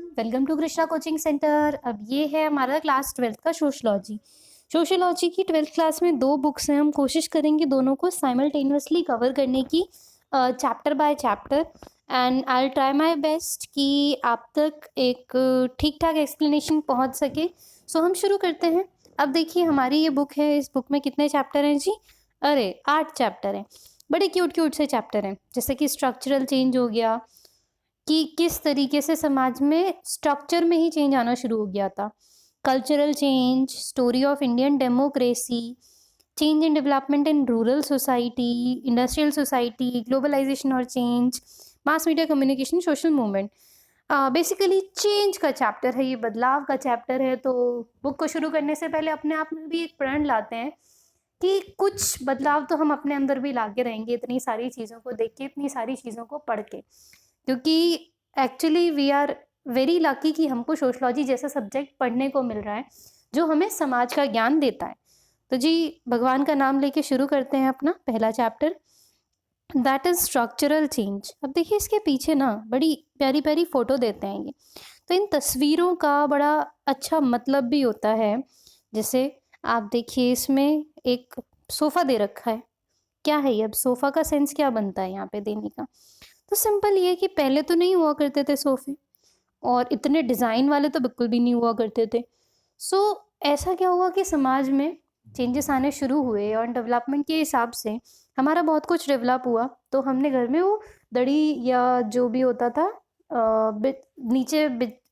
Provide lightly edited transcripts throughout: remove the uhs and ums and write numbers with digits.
Welcome to Krishna coaching centre. अब ये है हमारा क्लास 12th का सोशलॉजी। सोशलॉजी की 12th क्लास में 2 बुक्स हैं। हम कोशिश करेंगे दोनों को साइमल्टेनियसली कवर करने की, chapter by chapter, and I will try my best कि आप तक एक ठीक ठाक एक्सप्लेनेशन पहुंच सके। सो हम शुरू करते हैं। अब देखिए हमारी ये बुक है। इस बुक में कितने चैप्टर हैं जी? अरे 8 चैप्टर हैं। बड़े क्यूट क्यूट से चैप्टर हैं, जैसे कि स्ट्रक्चरल चेंज हो गया, कि किस तरीके से समाज में स्ट्रक्चर में ही चेंज आना शुरू हो गया था। Cultural change, story of Indian democracy, change in development in rural society, industrial society, globalisation और change, mass media communication, social movement. Basically change का चैप्टर है, ये बदलाव का चैप्टर है। तो बुक को शुरू करने से पहले अपने आप में भी एक प्रण लाते हैं कि कुछ बदलाव तो हम अपने अंदर भी लाके रहेंगे, इतनी सारी चीज़ों को देख के, इतनी सारी चीज़ों को पढ़ के। क्योंकि actually we are very lucky कि हमको सोशलॉजी जैसा सब्जेक्ट पढ़ने को मिल रहा है जो हमें समाज का ज्ञान देता है। तो जी भगवान का नाम लेके शुरू करते हैं अपना पहला chapter, that is structural change. अब देखिए इसके पीछे ना बड़ी प्यारी प्यारी फोटो देते हैं ये। तो इन तस्वीरों का बड़ा अच्छा मतलब भी होता है। जैसे आप देखिए इसमें एक सोफा दे रखा है। क्या है ये? अब सोफा का सेंस क्या बनता है यहाँ पे देने का? तो सिंपल ये है कि पहले तो नहीं हुआ करते थे सोफे, और इतने डिज़ाइन वाले तो बिल्कुल भी नहीं हुआ करते थे। सो ऐसा क्या हुआ कि समाज में चेंजेस आने शुरू हुए और डेवलपमेंट के हिसाब से हमारा बहुत कुछ डेवलप हुआ। तो हमने घर में वो दड़ी या जो भी होता था नीचे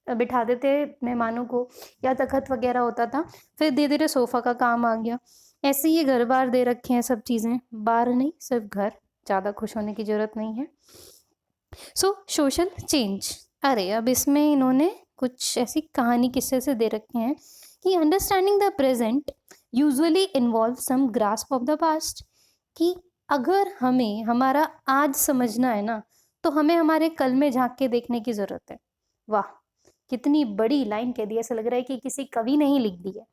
बिठा देते मेहमानों को, या तखत वगैरह होता था। फिर धीरे धीरे सोफ़ा का काम आ गया। ऐसे ये घर बार दे रखे हैं सब चीज़ें, बार नहीं सिर्फ घर। ज़्यादा खुश होने की ज़रूरत नहीं है। सो सोशल चेंज। अरे अब इसमें इन्होंने कुछ ऐसी कहानी किस्से से दे रखे हैं कि understanding the present usually involve some grasp of the past. कि अगर हमें हमारा आज समझना है ना, तो हमें हमारे कल में झांक के देखने की ज़रूरत है। वाह, कितनी बड़ी लाइन कह दी! ऐसा लग रहा है कि किसी कवि ने ही लिख दी है।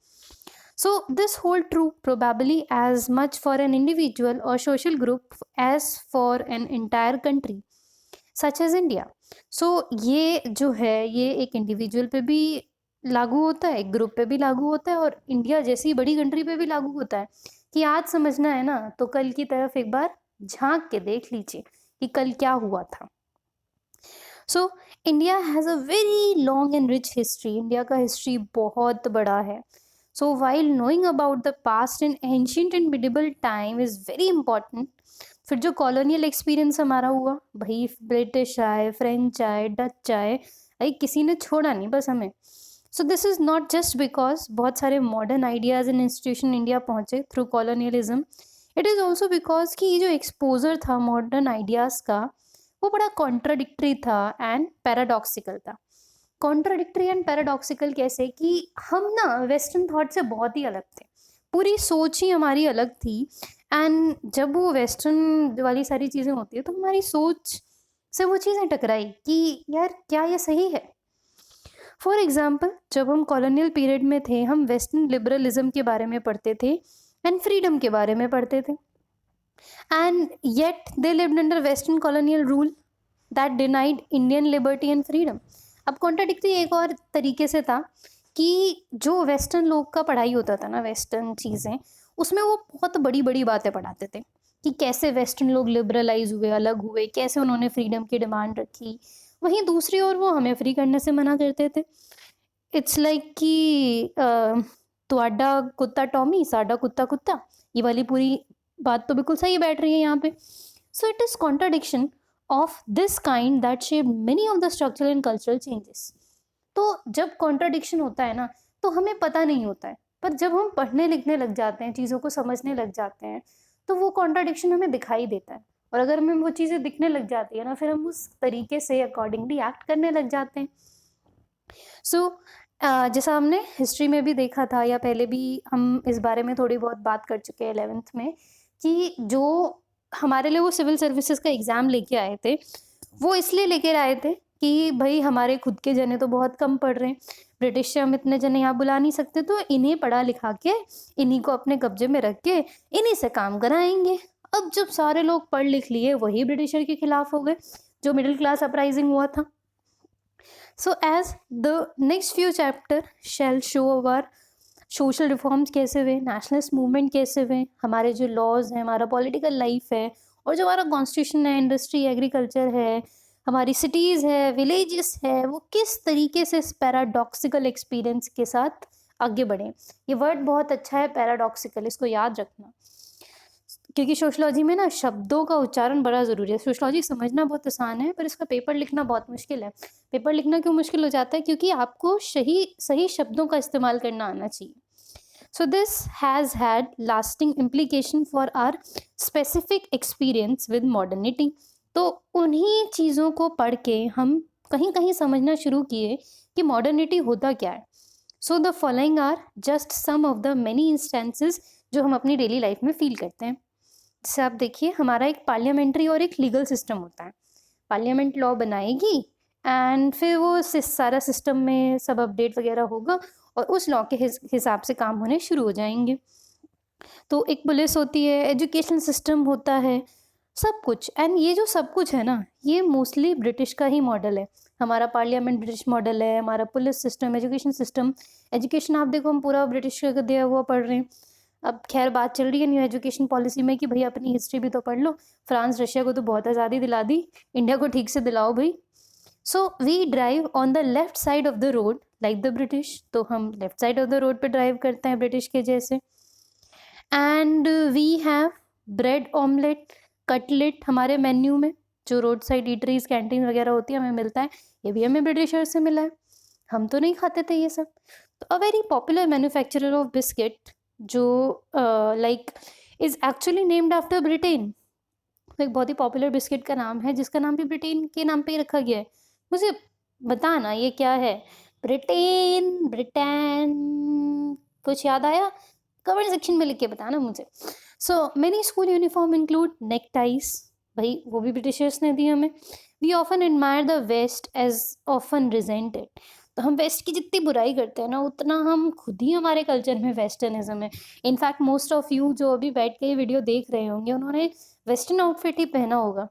So this hold true probably as much for an individual और social group as for an entire country such as India. So ये जो है ये एक इंडिविजुअल पे भी लागू होता है, एक ग्रुप पे भी लागू होता है, और इंडिया जैसी बड़ी कंट्री पे भी लागू होता है। कि आज समझना है ना, तो कल की तरफ एक बार झांक के देख लीजिए कि कल क्या हुआ था। So India has a very long and rich history. India का हिस्ट्री बहुत बड़ा है। So while knowing about the past in ancient and medieval time is very important. फिर जो कॉलोनियल एक्सपीरियंस हमारा हुआ, भाई ब्रिटिश आए, फ्रेंच आए, डच आए, भाई किसी ने छोड़ा नहीं बस हमें। So this is not just because बहुत सारे modern ideas and institution India पहुँचे through colonialism. It is also because कि ये जो एक्सपोजर था मॉडर्न आइडियाज़ का, वो बड़ा कॉन्ट्राडिक्टरी था एंड पैराडॉक्सिकल था। कॉन्ट्राडिक्टरी एंड पैराडॉक्सिकल कैसे? कि हम ना वेस्टर्न थॉट से बहुत ही अलग थे, पूरी सोच ही हमारी अलग थी। एंड जब वो वेस्टर्न वाली सारी चीज़ें होती है तो हमारी सोच से वो चीज़ें टकराई कि यार क्या ये सही है? फॉर एग्जाम्पल, जब हम कॉलोनियल पीरियड में थे, हम वेस्टर्न लिबरलिज्म के बारे में पढ़ते थे एंड फ्रीडम के बारे में पढ़ते थे, and yet they lived under western colonial rule that denied Indian liberty and freedom. अब कॉन्ट्राडिक्टरी एक और तरीके से था कि जो वेस्टर्न लोग का पढ़ाई होता था ना, वेस्टर्न चीज़ें, उसमें वो बहुत बड़ी बड़ी बातें पढ़ाते थे कि कैसे वेस्टर्न लोग लिबरलाइज हुए, अलग हुए, कैसे उन्होंने फ्रीडम की डिमांड रखी। वहीं दूसरी ओर वो हमें फ्री करने से मना करते थे। इट्स लाइक कि तुहाडा कुत्ता टॉमी, साडा कुत्ता कुत्ता। ये वाली पूरी बात तो बिल्कुल सही बैठ रही है यहाँ पे। So it is contradiction of this kind that shape many of the structural and cultural changes. तो जब कॉन्ट्राडिक्शन होता है ना, तो हमें पता नहीं होता है, पर जब हम पढ़ने लिखने लग जाते हैं, चीज़ों को समझने लग जाते हैं, तो वो कॉन्ट्राडिक्शन हमें दिखाई देता है। और अगर हमें वो चीज़ें दिखने लग जाती है ना, फिर हम उस तरीके से अकॉर्डिंगली एक्ट करने लग जाते हैं। सो जैसा हमने हिस्ट्री में भी देखा था, या पहले भी हम इस बारे में थोड़ी बहुत बात कर चुके हैं 11th में, कि जो हमारे लिए वो सिविल सर्विसेज का एग्ज़ाम लेके आए थे, वो इसलिए लेकर आए थे कि भाई हमारे खुद के जने तो बहुत कम पढ़ रहे हैं, ब्रिटिश से हम इतने जने यहाँ बुला नहीं सकते, तो इन्हें पढ़ा लिखा के, इन्हीं को अपने कब्जे में रख के इन्हीं से काम कराएंगे। अब जब सारे लोग पढ़ लिख लिए, वही ब्रिटिशर के खिलाफ हो गए, जो मिडिल क्लास अपराइजिंग हुआ था। So as the next few chapter shall show our social reforms कैसे हुए, नेशनलिस्ट मूवमेंट कैसे हुए, हमारे जो लॉज हैं, हमारा पॉलिटिकल लाइफ है, और जो हमारा कॉन्स्टिट्यूशन है, इंडस्ट्री, एग्रीकल्चर है, हमारी सिटीज़ है, विलेजेस है, वो किस तरीके से इस पैराडॉक्सिकल एक्सपीरियंस के साथ आगे बढ़े। ये वर्ड बहुत अच्छा है पैराडॉक्सिकल, इसको याद रखना, क्योंकि सोशलॉजी में ना शब्दों का उच्चारण बड़ा ज़रूरी है। सोशलॉजी समझना बहुत आसान है पर इसका पेपर लिखना बहुत मुश्किल है। पेपर लिखना क्यों मुश्किल हो जाता है? क्योंकि आपको सही शब्दों का इस्तेमाल करना आना चाहिए। So this has had lasting implication for our specific experience with modernity. तो उन्हीं चीज़ों को पढ़ के हम कहीं कहीं समझना शुरू किए कि मॉडर्निटी होता क्या है। So the following are just some of the many instances जो हम अपनी डेली लाइफ में फील करते हैं। जैसे आप देखिए, हमारा एक पार्लियामेंट्री और एक लीगल सिस्टम होता है। पार्लियामेंट लॉ बनाएगी एंड फिर वो सारा सिस्टम में सब अपडेट वगैरह होगा और उस लॉ के हिसाब से काम होने शुरू हो जाएंगे। तो एक पुलिस होती है, एजुकेशन सिस्टम होता है, सब कुछ। एंड ये जो सब कुछ है ना, ये मोस्टली ब्रिटिश का ही मॉडल है। हमारा पार्लियामेंट ब्रिटिश मॉडल है, हमारा police system, education system. Education आप देखो, हम पूरा ब्रिटिश का दिया हुआ पढ़ रहे हैं। अब खैर बात चल रही है न्यू एजुकेशन पॉलिसी में कि भाई अपनी हिस्ट्री भी तो पढ़ लो। फ्रांस रशिया को तो बहुत आज़ादी दिला दी, इंडिया को ठीक से दिलाओ भाई। So we drive on the left side of the road like the British. तो हम left side of the road पे ड्राइव करते हैं ब्रिटिश के जैसे। And we have bread omelette, cutlet हमारे मेन्यू में, जो रोड साइड ईटरीज कैंटीन वगैरह होती है हमें मिलता है। ये भी हमें ब्रिटिशर्स से मिला है, हम तो नहीं खाते थे ये सब। तो a very popular manufacturer of biscuit जो like is actually named after Britain. एक बहुत ही पॉपुलर बिस्किट का नाम है जिसका नाम भी ब्रिटेन के नाम पे ही रखा गया है। मुझे बताना ये क्या है? ब्रिटेन, ब्रिटेन, कुछ याद आया? कमेंट सेक्शन में लिख के बताना मुझे। So many school uniform include neck ties, भाई वो भी ब्रिटिशर्स ने दी हमें। We often admire the west as often resented. तो हम वेस्ट की जितनी बुराई करते हैं ना, उतना हम खुद ही हमारे कल्चर में वेस्टर्निज्म है। इनफैक्ट मोस्ट ऑफ यू जो अभी बैठ के ये वीडियो देख रहे होंगे, उन्होंने वेस्टर्न आउटफिट ही पहना होगा।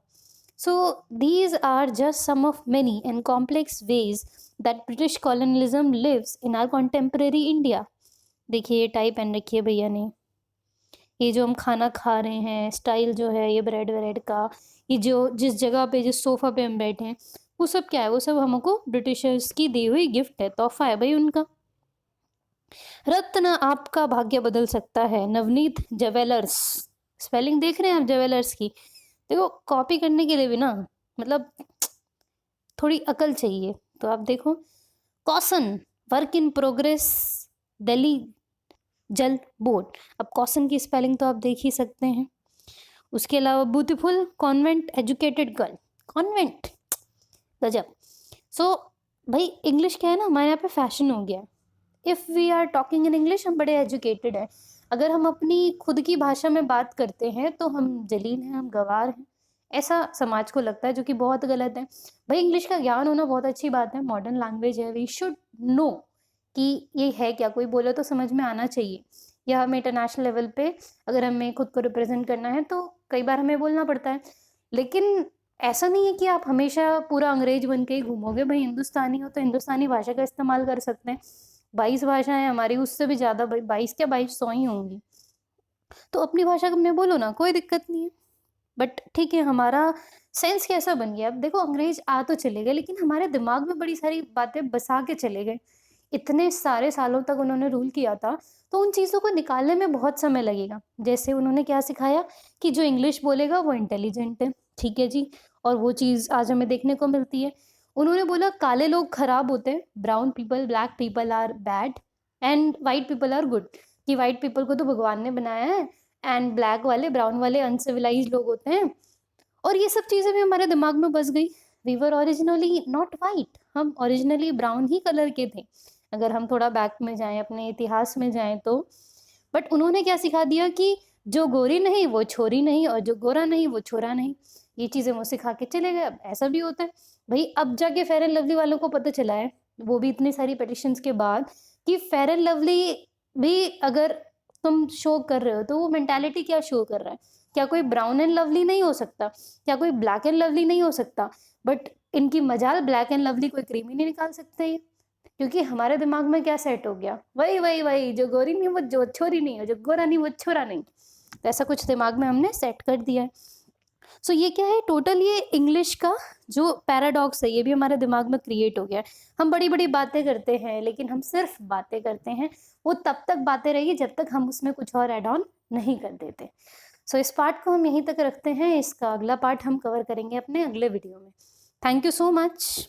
So these are just some of many and complex ways that British colonialism lives in our contemporary India. देखिए ये टाई पहन रखी है भैया ने, ये जो हम खाना खा रहे हैं, स्टाइल जो है ये ब्रेड व्रेड का, ये जो जिस जगह पे जिस सोफ़ा पे हम बैठे हैं, वो सब क्या है? वो सब हमको ब्रिटिशर्स की दी हुई गिफ्ट है, तोहफा है भाई उनका। रत्न आपका भाग्य बदल सकता है, नवनीत ज्वेलर्स। स्पेलिंग देख रहे हैं आप ज्वेलर्स की? देखो कॉपी करने के लिए भी ना मतलब थोड़ी अकल चाहिए। तो आप देखो, caution work in progress Delhi जल बोर्ड। अब कॉसन की स्पेलिंग तो आप देख ही सकते हैं। उसके अलावा beautiful convent educated girl, convent, गजब। सो भाई इंग्लिश क्या है ना, हमारे यहाँ पे फैशन हो गया। If we are talking in English, हम बड़े एजुकेटेड हैं। अगर हम अपनी खुद की भाषा में बात करते हैं तो हम जलील हैं, हम गवार हैं, ऐसा समाज को लगता है, जो कि बहुत गलत है। भाई इंग्लिश का ज्ञान होना बहुत अच्छी बात है, मॉडर्न लैंग्वेज है, वी शुड नो कि ये है क्या, कोई बोले तो समझ में आना चाहिए। या हमें इंटरनेशनल लेवल पे अगर हमें खुद को रिप्रेजेंट करना है तो कई बार हमें बोलना पड़ता है। लेकिन ऐसा नहीं है कि आप हमेशा पूरा अंग्रेज बन के ही घूमोगे। भाई हिंदुस्तानी हो तो हिंदुस्तानी भाषा का इस्तेमाल कर सकते हैं। 22 भाषाएं हमारी, उससे भी ज़्यादा, 22 क्या 2200 ही होंगी। तो अपनी भाषा में बोलो ना, कोई दिक्कत नहीं है। बट ठीक है, हमारा सेंस कैसा बन गया? अब देखो अंग्रेज आ तो चले गए, लेकिन हमारे दिमाग में बड़ी सारी बातें बसा के चले गए। इतने सारे सालों तक उन्होंने रूल किया था, तो उन चीज़ों को निकालने में बहुत समय लगेगा। जैसे उन्होंने क्या सिखाया कि जो इंग्लिश बोलेगा वो इंटेलिजेंट है, ठीक है जी, और वो चीज़ आज हमें देखने को मिलती है। उन्होंने बोला काले लोग खराब होते हैं, brown people, black people are bad and white people are good, कि वाइट पीपल को तो भगवान ने बनाया है एंड ब्लैक वाले, ब्राउन वाले अनसिविलाइज लोग होते हैं। और ये सब चीज़ें भी हमारे दिमाग में बस गई। We were originally not white, हम ओरिजिनली ब्राउन ही कलर के थे, अगर हम थोड़ा बैक में जाएं, अपने इतिहास में जाएं तो। बट उन्होंने क्या सिखा दिया कि जो गोरी नहीं वो छोरी नहीं, और जो गोरा नहीं वो छोरा नहीं। ये चीज़ें वो सिखा के चले गए। अब ऐसा भी होता है भाई, अब जाके फेयर एंड लवली वालों को पता चला है, वो भी इतनी सारी पिटिशंस के बाद, कि फेयर एंड लवली भी अगर तुम शो कर रहे हो तो वो मेंटालिटी क्या शो कर रहा है? क्या कोई ब्राउन एंड लवली नहीं हो सकता? क्या कोई ब्लैक एंड लवली नहीं हो सकता? बट इनकी मजाल, ब्लैक एंड लवली कोई क्रीम ही नहीं निकाल सकते हैं, क्योंकि हमारे दिमाग में क्या सेट हो गया, वही वही वही, जो गोरी नहीं वो जो छोरी नहीं है, जो गोरा नहीं वो छोरा नहीं, तो ऐसा कुछ दिमाग में हमने सेट कर दिया है। सो ये क्या है, टोटल ये इंग्लिश का जो पैराडॉक्स है ये भी हमारे दिमाग में क्रिएट हो गया है। हम बड़ी बड़ी बातें करते हैं, लेकिन हम सिर्फ बातें करते हैं, वो तब तक बातें रहेगी जब तक हम उसमें कुछ और ऐड ऑन नहीं कर देते। सो इस पार्ट को हम यहीं तक रखते हैं, इसका अगला पार्ट हम कवर करेंगे अपने अगले वीडियो में। Thank you so much.